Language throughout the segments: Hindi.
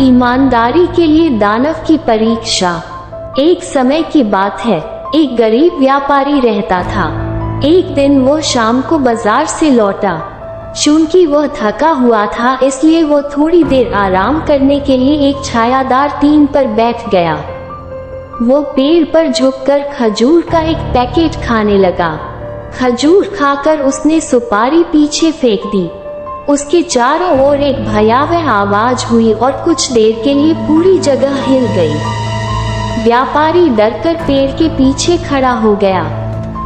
ईमानदारी के लिए दानव की परीक्षा। एक समय की बात है, एक गरीब व्यापारी रहता था। एक दिन वो शाम को बाजार से लौटा। चूंकि वह थका हुआ था, इसलिए वो थोड़ी देर आराम करने के लिए एक छायादार टीन पर बैठ गया। वो पेड़ पर झुककर खजूर का एक पैकेट खाने लगा। खजूर खाकर उसने सुपारी पीछे फेंक दी। उसके चारों ओर एक भयावह आवाज हुई और कुछ देर के लिए पूरी जगह हिल गई। व्यापारी डरकर पेड़ के पीछे खड़ा हो गया।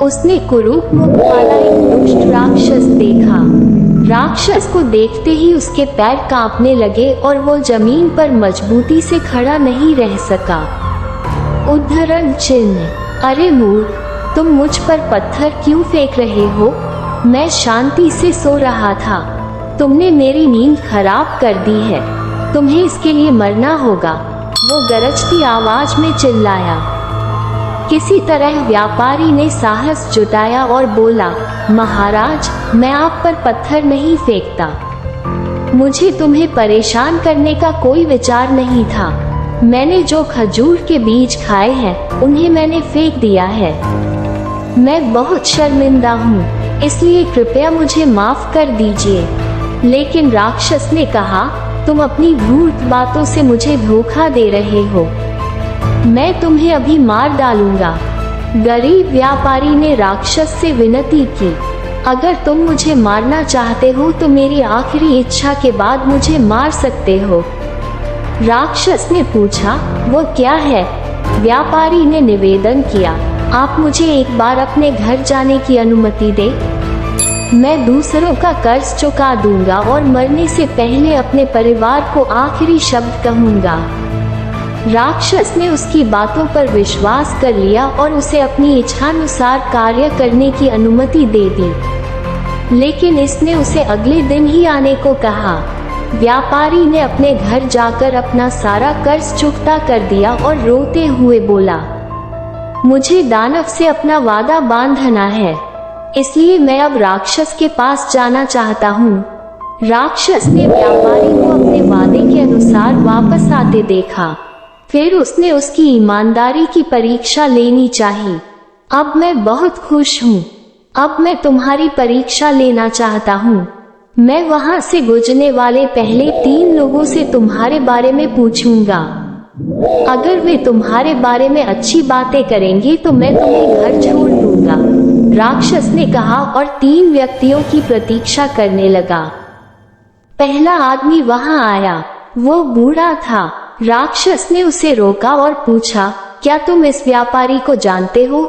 उसने कुरूप मुख वाला एक दुष्ट राक्षस देखा। राक्षस को देखते ही उसके पैर कांपने लगे और वो जमीन पर मजबूती से खड़ा नहीं रह सका। उद्धरण चिन्ह। अरे मूर्ख, तुम मुझ पर पत्थर क्यों फेंक रहे हो? मैं शांति से सो रहा था। तुमने मेरी नींद खराब कर दी है। तुम्हें इसके लिए मरना होगा, वो गरजती आवाज में चिल्लाया। किसी तरह व्यापारी ने साहस जुटाया और बोला, महाराज, मैं आप पर पत्थर नहीं फेंकता। मुझे तुम्हें परेशान करने का कोई विचार नहीं था। मैंने जो खजूर के बीज खाए हैं, उन्हें मैंने फेंक दिया है। मैं बहुत शर्मिंदा हूँ, इसलिए कृपया मुझे माफ कर दीजिए। लेकिन राक्षस ने कहा, तुम अपनी धूर्त बातों से मुझे धोखा दे रहे हो। मैं तुम्हें अभी मार डालूंगा। गरीब व्यापारी ने राक्षस से विनती की, अगर तुम मुझे मारना चाहते हो तो मेरी आखिरी इच्छा के बाद मुझे मार सकते हो। राक्षस ने पूछा, वो क्या है? व्यापारी ने निवेदन किया, आप मुझे एक बार अपने घर जाने की अनुमति दे। मैं दूसरों का कर्ज चुका दूंगा और मरने से पहले अपने परिवार को आखिरी शब्द कहूंगा। राक्षस ने उसकी बातों पर विश्वास कर लिया और उसे अपनी इच्छानुसार कार्य करने की अनुमति दे दी। लेकिन इसने उसे अगले दिन ही आने को कहा। व्यापारी ने अपने घर जाकर अपना सारा कर्ज चुकता कर दिया और रोते हुए बोला, मुझे दानव से अपना वादा बांधना है, इसलिए मैं अब राक्षस के पास जाना चाहता हूँ। राक्षस ने व्यापारी को अपने वादे के अनुसार वापस आते देखा। फिर उसने उसकी ईमानदारी की परीक्षा लेनी चाहिए। अब मैं बहुत खुश हूँ। अब मैं तुम्हारी परीक्षा लेना चाहता हूँ। मैं वहाँ से गुजरने वाले पहले 3 लोगों से तुम्हारे बारे में पूछूंगा। अगर वे तुम्हारे बारे में अच्छी बातें करेंगे तो मैं तुम्हें घर छोड़ दूंगा। राक्षस ने कहा और 3 व्यक्तियों की प्रतीक्षा करने लगा। पहला आदमी वहां आया। वो बूढ़ा था। राक्षस ने उसे रोका और पूछा, क्या तुम इस व्यापारी को जानते हो?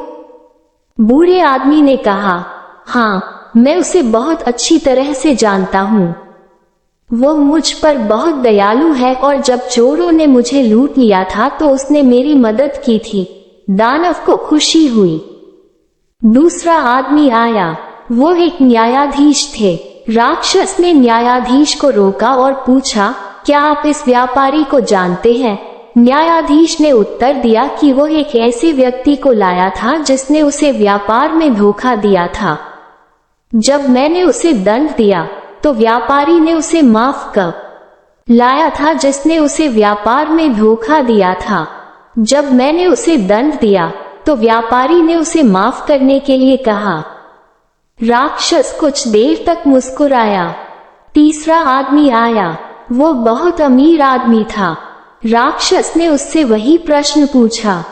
बूढ़े आदमी ने कहा, हाँ, मैं उसे बहुत अच्छी तरह से जानता हूँ। वो मुझ पर बहुत दयालु है और जब चोरों ने मुझे लूट लिया था तो उसने मेरी मदद की थी। दानव को खुशी हुई। दूसरा आदमी आया। वो एक न्यायाधीश थे। राक्षस ने न्यायाधीश को रोका और पूछा, क्या आप इस व्यापारी को जानते हैं? न्यायाधीश ने उत्तर दिया कि वो एक ऐसे व्यक्ति को लाया था जिसने उसे व्यापार में धोखा दिया था। जब मैंने उसे दंड दिया तो व्यापारी ने उसे माफ कर लाया था जिसने उसे व्यापार में धोखा दिया था। जब मैंने उसे दंड दिया तो व्यापारी ने उसे माफ करने के लिए कहा। राक्षस कुछ देर तक मुस्कुराया। तीसरा आदमी आया। वो बहुत अमीर आदमी था। राक्षस ने उससे वही प्रश्न पूछा।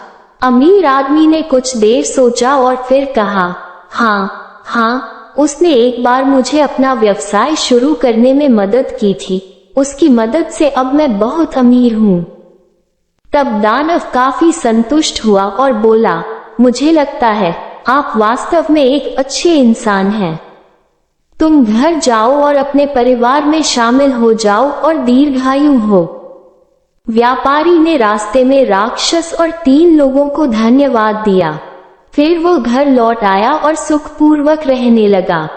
अमीर आदमी ने कुछ देर सोचा और फिर कहा, हाँ, उसने एक बार मुझे अपना व्यवसाय शुरू करने में मदद की थी। उसकी मदद से अब मैं बहुत अमीर हूँ। तब दानव काफी संतुष्ट हुआ और बोला, मुझे लगता है आप वास्तव में एक अच्छे इंसान हैं। तुम घर जाओ और अपने परिवार में शामिल हो जाओ और दीर्घायु हो। व्यापारी ने रास्ते में राक्षस और 3 लोगों को धन्यवाद दिया। फिर वो घर लौट आया और सुखपूर्वक रहने लगा।